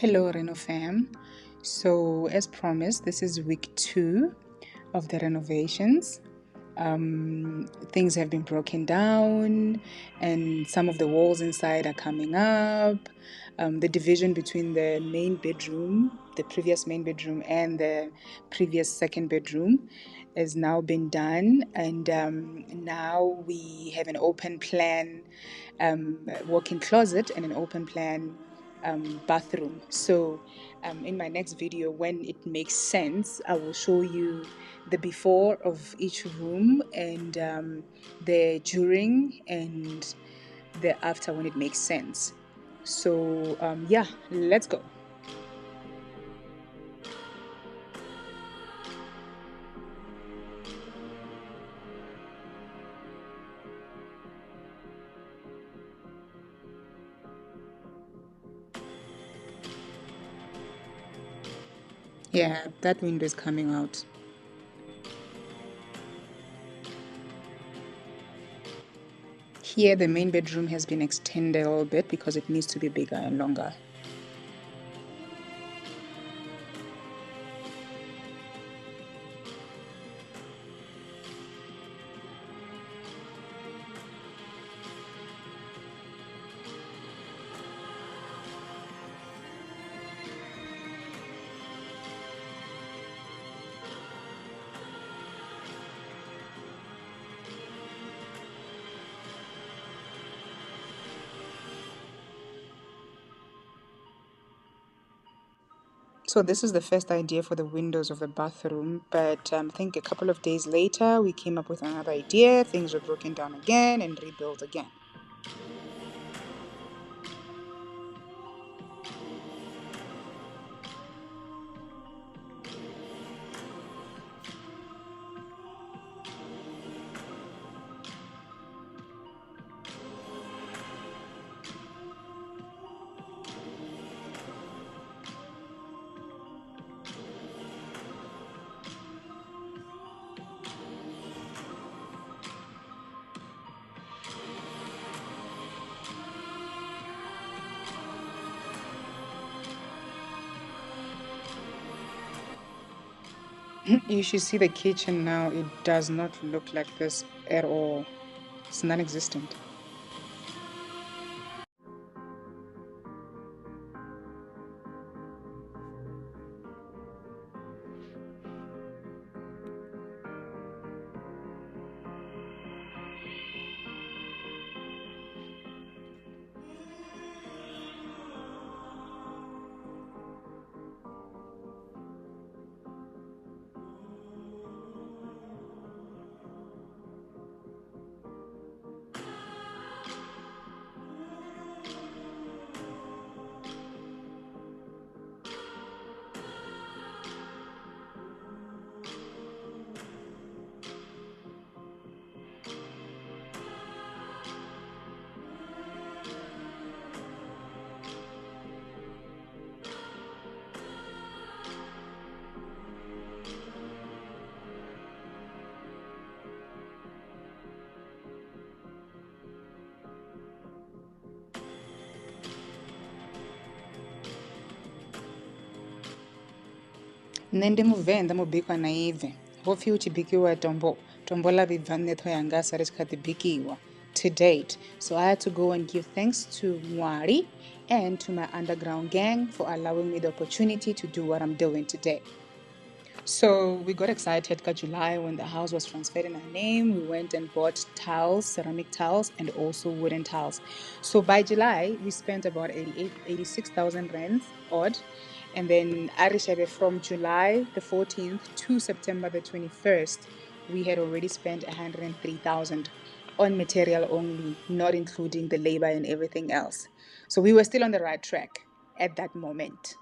Hello, Reno fam. So, as promised, this is week 2 of the renovations. Things have been broken down, and some of the walls inside are coming up. The division between the main bedroom, the previous main bedroom, and the previous second bedroom has now been done, and now we have an open plan walk-in closet and an open plan bathroom. So in my next video, when it makes sense, I will show you the before of each room and the during and the after when it makes sense. So yeah, let's go. Yeah, that window is coming out. Here, the main bedroom has been extended a little bit because it needs to be bigger and longer. So this is the first idea for the windows of the bathroom, but I think a couple of days later we came up with another idea. Things were broken down again and rebuilt again. You should see the kitchen now. It does not look like this at all. It's non-existent. Nṋe ndi muvenda mubikwa na ibve hopfi hu tshi bikiwa tombo ḽa vhibva nṋe ṱho yanga sa ri tshi kha ḓi bikiwa to date. So I had to go and give thanks to Mwari and to my underground gang for allowing me the opportunity to do what I'm doing today. So we got excited in July when the house was transferred in our name. We went and bought tiles, ceramic tiles, and also wooden tiles. So by July, we spent about 86,000 rands odd. And then Arishebe from July the 14th to September the 21st, we had already spent 103,000 on material only, not including the labor and everything else. So we were still on the right track at that moment.